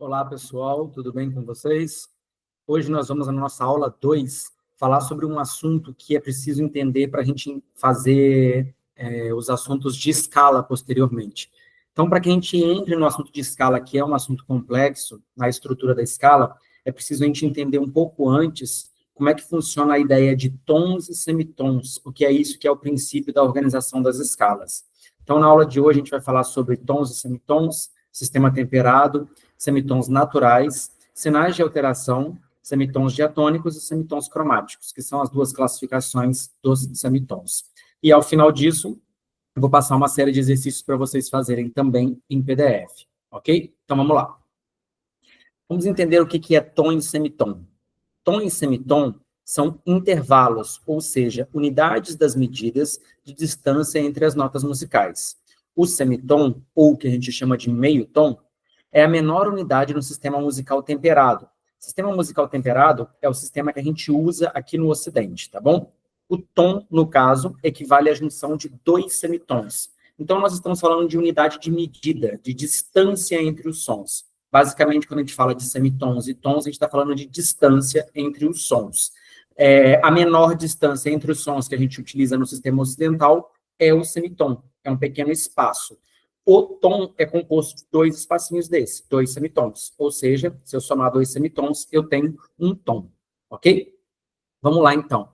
Olá, pessoal, tudo bem com vocês? Hoje nós vamos, na nossa aula 2, falar sobre um assunto que é preciso entender para a gente fazer os assuntos de escala posteriormente. Então, para que a gente entre no assunto de escala, que é um assunto complexo, na estrutura da escala, é preciso a gente entender um pouco antes como é que funciona a ideia de tons e semitons, o que é isso que é o princípio da organização das escalas. Então, na aula de hoje, a gente vai falar sobre tons e semitons, sistema temperado, semitons naturais, sinais de alteração, semitons diatônicos e semitons cromáticos, que são as duas classificações dos semitons. E, ao final disso, eu vou passar uma série de exercícios para vocês fazerem também em PDF, ok? Então, vamos lá. Vamos entender o que é tom e semitom. Tom e semitom são intervalos, ou seja, unidades das medidas de distância entre as notas musicais. O semitom, ou o que a gente chama de meio tom, é a menor unidade no sistema musical temperado. O sistema musical temperado é o sistema que a gente usa aqui no Ocidente, tá bom? O tom, no caso, equivale à junção de dois semitons. Então, nós estamos falando de unidade de medida, de distância entre os sons. Basicamente, quando a gente fala de semitons e tons, a gente está falando de distância entre os sons. A menor distância entre os sons que a gente utiliza no sistema ocidental é o semitom, é um pequeno espaço. O tom é composto de dois espacinhos desses, dois semitons. Ou seja, se eu somar dois semitons, eu tenho um tom, ok? Vamos lá, então.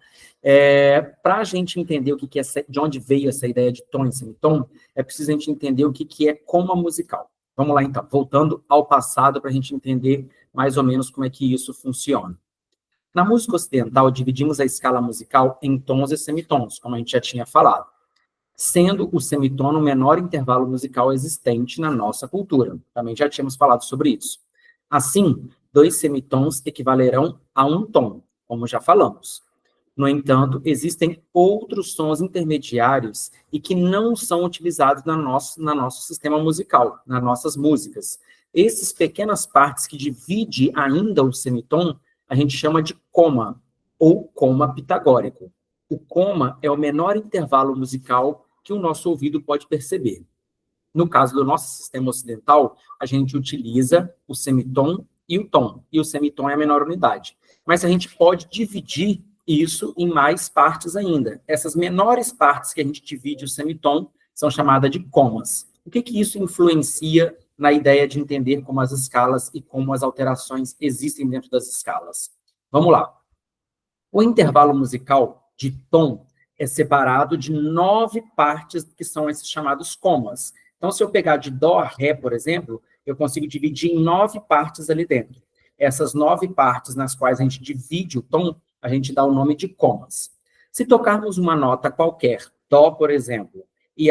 Para a gente entender o que é, de onde veio essa ideia de tom e semitom, é preciso a gente entender o que é coma musical. Vamos lá, então, voltando ao passado para a gente entender mais ou menos como é que isso funciona. Na música ocidental, dividimos a escala musical em tons e semitons, como a gente já tinha falado, sendo o semitom o menor intervalo musical existente na nossa cultura. Também já tínhamos falado sobre isso. Assim, dois semitons equivalerão a um tom, como já falamos. No entanto, existem outros sons intermediários e que não são utilizados no nosso sistema musical, nas nossas músicas. Essas pequenas partes que dividem ainda o semitom, a gente chama de coma, ou coma pitagórico. O coma é o menor intervalo musical que o nosso ouvido pode perceber. No caso do nosso sistema ocidental, a gente utiliza o semitom e o tom, e o semitom é a menor unidade. Mas a gente pode dividir isso em mais partes ainda. Essas menores partes que a gente divide o semitom são chamadas de comas. O que isso influencia na ideia de entender como as escalas e como as alterações existem dentro das escalas? Vamos lá. O intervalo musical de tom é separado de 9 partes que são esses chamados comas. Então, se eu pegar de dó a ré, por exemplo, eu consigo dividir em 9 partes ali dentro. Essas 9 partes nas quais a gente divide o tom, a gente dá o nome de comas. Se tocarmos uma nota qualquer, dó, por exemplo, e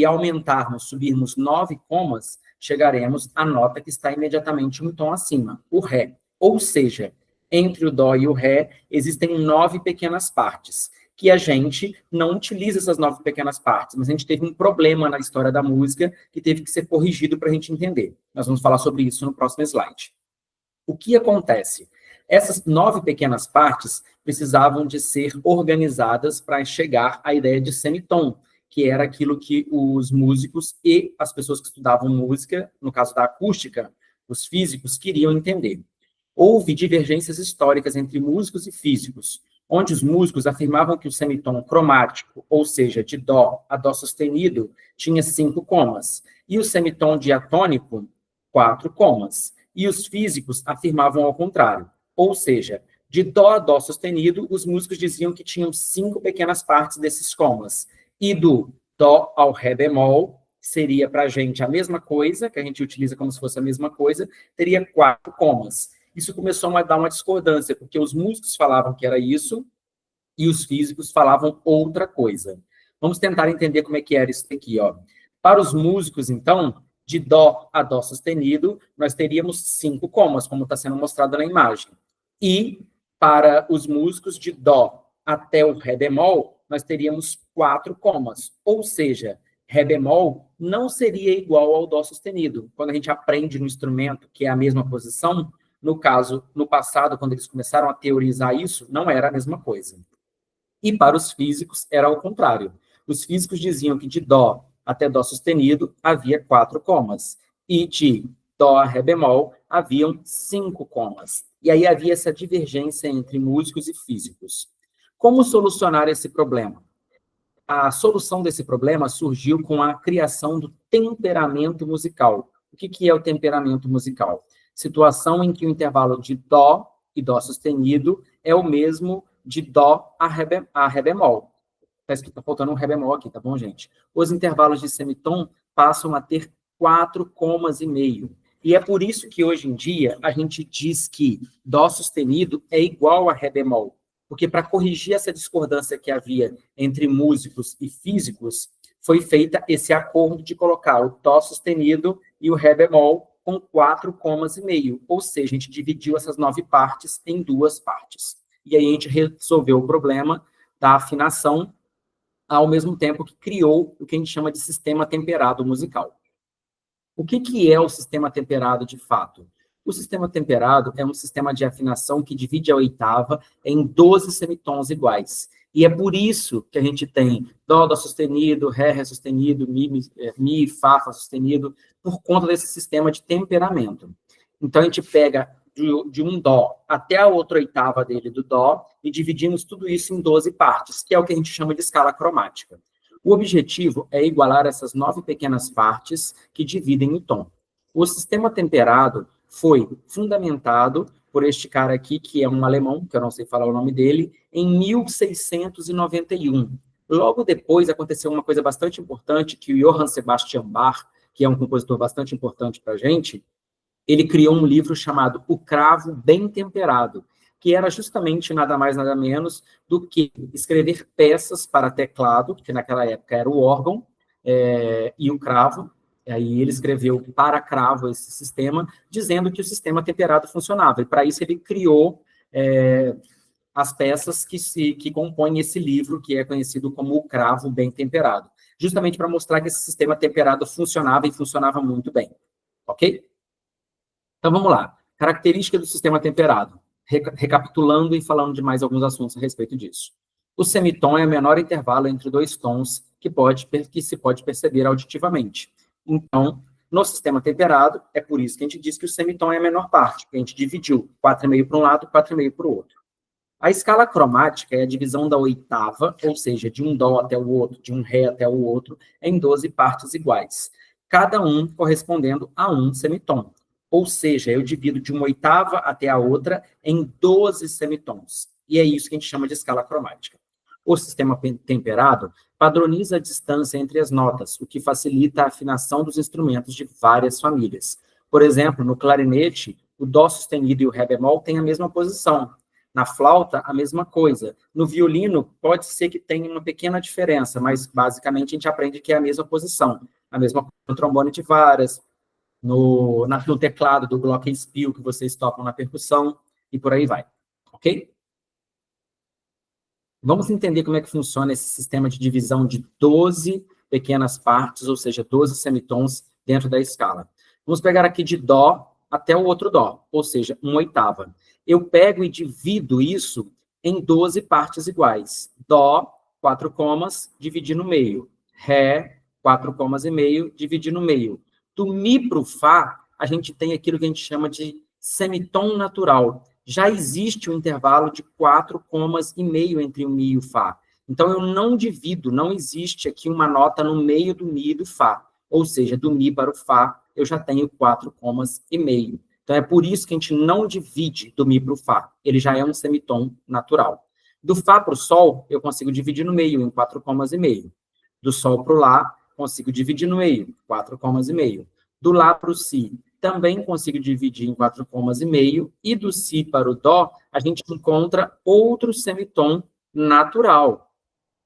aumentarmos, subirmos 9 comas, chegaremos à nota que está imediatamente um tom acima, o ré. Ou seja, entre o dó e o ré, existem 9 pequenas partes, que a gente não utiliza essas 9 pequenas partes, mas a gente teve um problema na história da música que teve que ser corrigido para a gente entender. Nós vamos falar sobre isso no próximo slide. O que acontece? Essas 9 pequenas partes precisavam de ser organizadas para chegar à ideia de semitom, que era aquilo que os músicos e as pessoas que estudavam música, no caso da acústica, os físicos, queriam entender. Houve divergências históricas entre músicos e físicos, onde os músicos afirmavam que o semitom cromático, ou seja, de dó a dó sustenido, tinha 5 comas, e o semitom diatônico, 4 comas. E os físicos afirmavam ao contrário, ou seja, de dó a dó sustenido, os músicos diziam que tinham 5 pequenas partes desses comas, e do dó ao ré bemol, seria para a gente a mesma coisa, que a gente utiliza como se fosse a mesma coisa, teria 4 comas. Isso começou a dar uma discordância, porque os músicos falavam que era isso e os físicos falavam outra coisa. Vamos tentar entender como é que era isso aqui, ó. Para os músicos, então, de dó a dó sustenido, nós teríamos 5 comas, como está sendo mostrado na imagem. E para os músicos de dó até o ré bemol, nós teríamos 4 comas. Ou seja, ré bemol não seria igual ao dó sustenido. Quando a gente aprende no instrumento que é a mesma posição, no caso, no passado, quando eles começaram a teorizar isso, não era a mesma coisa. E para os físicos, era ao contrário. Os físicos diziam que de dó até dó sustenido havia 4 comas. E de dó, ré bemol, haviam 5 comas. E aí havia essa divergência entre músicos e físicos. Como solucionar esse problema? A solução desse problema surgiu com a criação do temperamento musical. O que é o temperamento musical? Situação em que o intervalo de dó e dó sustenido é o mesmo de dó a ré bemol. Tá faltando um ré bemol aqui, tá bom, gente? Os intervalos de semitom passam a ter 4 comas e meio. E é por isso que hoje em dia a gente diz que dó sustenido é igual a ré bemol. Porque para corrigir essa discordância que havia entre músicos e físicos, foi feita esse acordo de colocar o dó sustenido e o ré bemol com 4 comas e meio. Ou seja, a gente dividiu essas 9 partes em 2 partes. E aí a gente resolveu o problema da afinação, ao mesmo tempo que criou o que a gente chama de sistema temperado musical. O que é o sistema temperado de fato? O sistema temperado é um sistema de afinação que divide a oitava em 12 semitons iguais. E é por isso que a gente tem dó, dó sustenido, ré, ré sustenido, mi, fá, fá sustenido, por conta desse sistema de temperamento. Então, a gente pega de um dó até a outra oitava dele do dó e dividimos tudo isso em 12 partes, que é o que a gente chama de escala cromática. O objetivo é igualar essas 9 pequenas partes que dividem o tom. O sistema temperado foi fundamentado por este cara aqui, que é um alemão, que eu não sei falar o nome dele, em 1691. Logo depois aconteceu uma coisa bastante importante, que o Johann Sebastian Bach, que é um compositor bastante importante para a gente, ele criou um livro chamado O Cravo Bem Temperado, que era justamente nada mais, nada menos do que escrever peças para teclado, que naquela época era o órgão, e o cravo. Aí ele escreveu para cravo esse sistema, dizendo que o sistema temperado funcionava. E para isso ele criou as peças que compõem esse livro, que é conhecido como O Cravo Bem Temperado, justamente para mostrar que esse sistema temperado funcionava e funcionava muito bem. Ok? Então vamos lá. Característica do sistema temperado. Recapitulando e falando de mais alguns assuntos a respeito disso. O semitom é o menor intervalo entre 2 tons que se pode perceber auditivamente. Então, no sistema temperado, é por isso que a gente diz que o semitom é a menor parte, porque a gente dividiu 4,5 para um lado, 4,5 para o outro. A escala cromática é a divisão da oitava, ou seja, de um dó até o outro, de um ré até o outro, em 12 partes iguais, cada um correspondendo a um semitom. Ou seja, eu divido de uma oitava até a outra em 12 semitons. E é isso que a gente chama de escala cromática. O sistema temperado padroniza a distância entre as notas, o que facilita a afinação dos instrumentos de várias famílias. Por exemplo, no clarinete, o dó sustenido e o ré bemol têm a mesma posição. Na flauta, a mesma coisa. No violino, pode ser que tenha uma pequena diferença, mas basicamente a gente aprende que é a mesma posição. A mesma coisa no trombone de varas, no teclado do glockenspiel que vocês tocam na percussão, e por aí vai. Ok? Vamos entender como é que funciona esse sistema de divisão de 12 pequenas partes, ou seja, 12 semitons dentro da escala. Vamos pegar aqui de dó até o outro dó, ou seja, uma oitava. Eu pego e divido isso em 12 partes iguais. Dó, 4 comas, dividir no meio. Ré, 4 comas e meio, dividir no meio. Do mi para o fá, a gente tem aquilo que a gente chama de semitom natural. Já existe um intervalo de 4 comas e meio entre o mi e o fá. Então, eu não divido, não existe aqui uma nota no meio do mi e do fá. Ou seja, do mi para o fá, eu já tenho 4 comas e meio. Então, é por isso que a gente não divide do mi para o fá. Ele já é um semitom natural. Do fá para o sol, eu consigo dividir no meio, em 4 comas e meio. Do sol para o lá, consigo dividir no meio, 4 comas e meio. Do lá para o si, também consigo dividir em 4 comas e meio. E do si para o dó, a gente encontra outro semitom natural.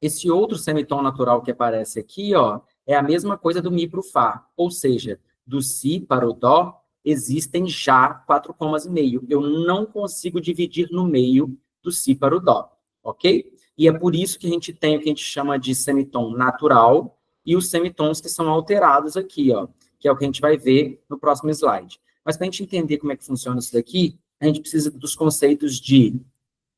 Esse outro semitom natural que aparece aqui, ó, é a mesma coisa do mi para o fá. Ou seja, do si para o dó, existem já 4 comas e meio. Eu não consigo dividir no meio do si para o dó, ok? E é por isso que a gente tem o que a gente chama de semitom natural e os semitons que são alterados aqui, ó, que é o que a gente vai ver no próximo slide. Mas para a gente entender como é que funciona isso daqui, a gente precisa dos conceitos de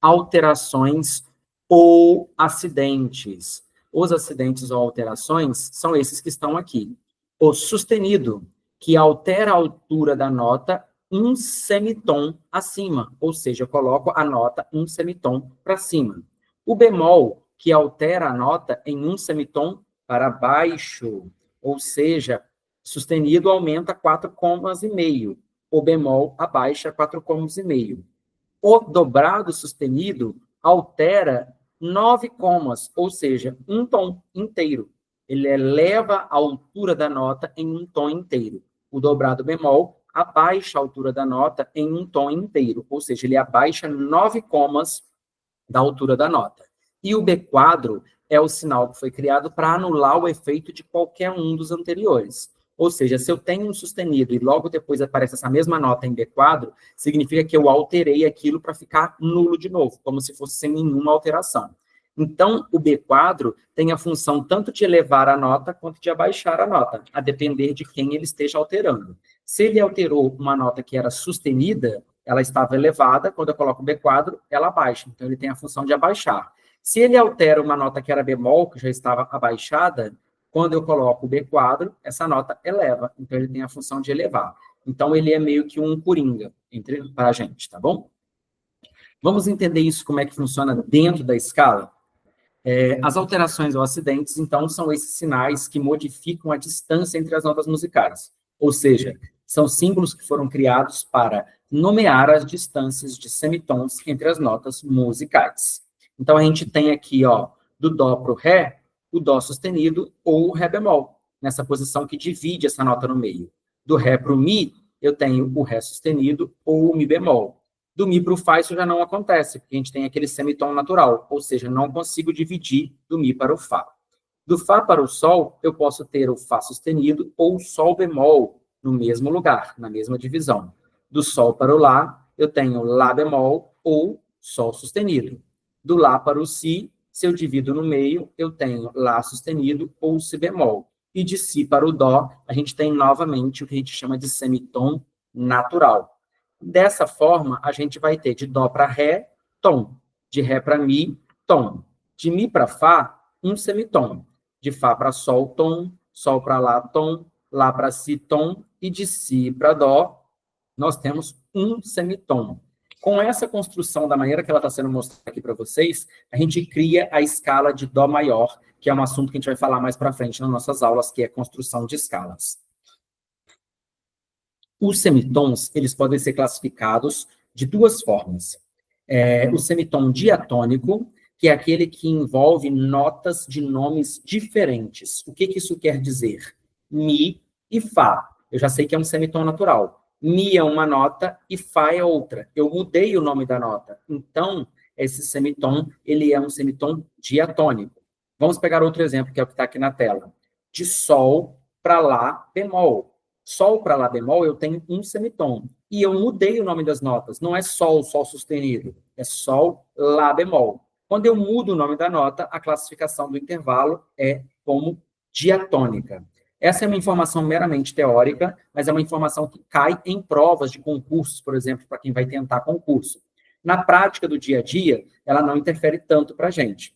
alterações ou acidentes. Os acidentes ou alterações são esses que estão aqui. O sustenido, que altera a altura da nota um semitom acima, ou seja, eu coloco a nota um semitom para cima. O bemol, que altera a nota em um semitom para baixo, ou seja, sustenido aumenta 4,5. O bemol abaixa 4,5. O dobrado sustenido altera 9 comas, ou seja, um tom inteiro. Ele eleva a altura da nota em um tom inteiro. O dobrado bemol abaixa a altura da nota em um tom inteiro, ou seja, ele abaixa 9 comas da altura da nota. E o B quadro é o sinal que foi criado para anular o efeito de qualquer um dos anteriores. Ou seja, se eu tenho um sustenido e logo depois aparece essa mesma nota em B quadro, significa que eu alterei aquilo para ficar nulo de novo, como se fosse sem nenhuma alteração. Então, o B quadro tem a função tanto de elevar a nota quanto de abaixar a nota, a depender de quem ele esteja alterando. Se ele alterou uma nota que era sustenida, ela estava elevada, quando eu coloco o B quadro, ela abaixa. Então, ele tem a função de abaixar. Se ele altera uma nota que era bemol, que já estava abaixada, quando eu coloco o B quadro, essa nota eleva. Então, ele tem a função de elevar. Então, ele é meio que um coringa para a gente, tá bom? Vamos entender isso, como é que funciona dentro da escala? As alterações ou acidentes, então, são esses sinais que modificam a distância entre as notas musicais. Ou seja, são símbolos que foram criados para nomear as distâncias de semitons entre as notas musicais. Então, a gente tem aqui, ó, do dó para o ré, o dó sustenido ou o ré bemol, nessa posição que divide essa nota no meio. Do ré para o mi, eu tenho o ré sustenido ou o mi bemol. Do mi para o fá, isso já não acontece, porque a gente tem aquele semitom natural, ou seja, não consigo dividir do mi para o fá. Do fá para o sol, eu posso ter o fá sustenido ou o sol bemol no mesmo lugar, na mesma divisão. Do sol para o lá, eu tenho lá bemol ou sol sustenido. Do lá para o si, se eu divido no meio, eu tenho lá sustenido ou si bemol. E de si para o dó, a gente tem novamente o que a gente chama de semitom natural. Dessa forma, a gente vai ter de dó para ré, tom. De ré para mi, tom. De mi para fá, um semitom. De fá para sol, tom. Sol para lá, tom. Lá para si, tom. E de si para dó, nós temos um semitom. Com essa construção, da maneira que ela está sendo mostrada aqui para vocês, a gente cria a escala de dó maior, que é um assunto que a gente vai falar mais para frente nas nossas aulas, que é construção de escalas. Os semitons, eles podem ser classificados de duas formas. O semitom diatônico, que é aquele que envolve notas de nomes diferentes. O que isso quer dizer? Mi e Fá. Eu já sei que é um semitom natural. Mi é uma nota e Fá é outra. Eu mudei o nome da nota. Então, esse semitom, ele é um semitom diatônico. Vamos pegar outro exemplo, que é o que está aqui na tela. De Sol para Lá bemol. Sol para Lá bemol, eu tenho um semitom. E eu mudei o nome das notas. Não é Sol, Sol sustenido. É Sol, Lá bemol. Quando eu mudo o nome da nota, a classificação do intervalo é como diatônica. Essa é uma informação meramente teórica, mas é uma informação que cai em provas de concursos, por exemplo, para quem vai tentar concurso. Na prática do dia a dia, ela não interfere tanto para a gente.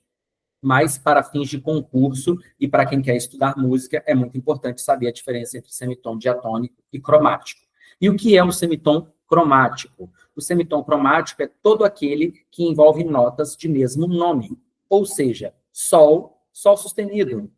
Mas para fins de concurso e para quem quer estudar música, é muito importante saber a diferença entre semitom diatônico e cromático. E o que é o semitom cromático? O semitom cromático é todo aquele que envolve notas de mesmo nome, ou seja, sol, sol sustenido,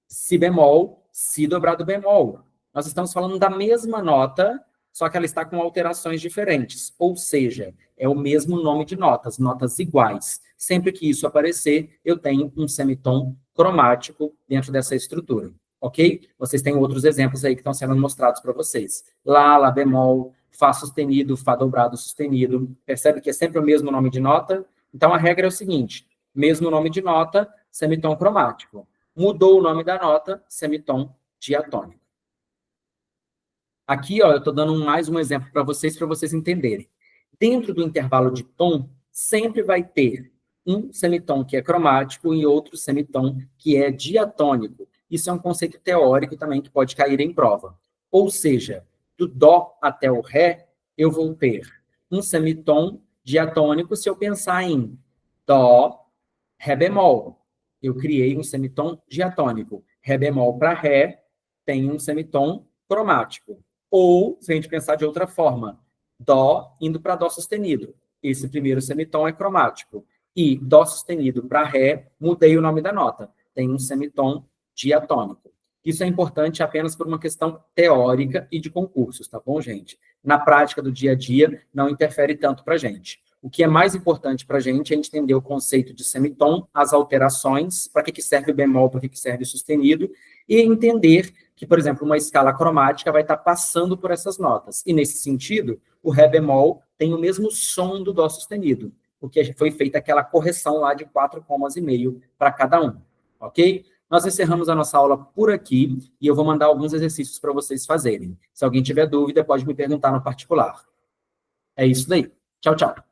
si bemol, si dobrado bemol. Nós estamos falando da mesma nota, só que ela está com alterações diferentes, ou seja, é o mesmo nome de notas, notas iguais. Sempre que isso aparecer, eu tenho um semitom cromático dentro dessa estrutura, ok? Vocês têm outros exemplos aí que estão sendo mostrados para vocês. Lá, lá bemol, fá sustenido, fá dobrado sustenido. Percebe que é sempre o mesmo nome de nota? Então, a regra é o seguinte, mesmo nome de nota, semitom cromático. Mudou o nome da nota, semitom diatônico. Aqui, ó, eu estou dando mais um exemplo para vocês entenderem. Dentro do intervalo de tom, sempre vai ter um semitom que é cromático e outro semitom que é diatônico. Isso é um conceito teórico também que pode cair em prova. Ou seja, do dó até o ré, eu vou ter um semitom diatônico se eu pensar em dó, ré bemol. Eu criei um semitom diatônico. Ré bemol para ré tem um semitom cromático. Ou, se a gente pensar de outra forma, Dó indo para Dó sustenido. Esse primeiro semitom é cromático. E Dó sustenido para Ré, mudei o nome da nota. Tem um semitom diatônico. Isso é importante apenas por uma questão teórica e de concursos, tá bom, gente? Na prática do dia a dia, não interfere tanto para a gente. O que é mais importante para a gente é entender o conceito de semitom, as alterações, para que serve bemol, para que serve sustenido, e entender que, por exemplo, uma escala cromática vai estar passando por essas notas. E, nesse sentido, o Ré bemol tem o mesmo som do Dó sustenido, porque foi feita aquela correção lá de 4,5 comas para cada um, ok? Nós encerramos a nossa aula por aqui e eu vou mandar alguns exercícios para vocês fazerem. Se alguém tiver dúvida, pode me perguntar no particular. É isso daí. Tchau, tchau.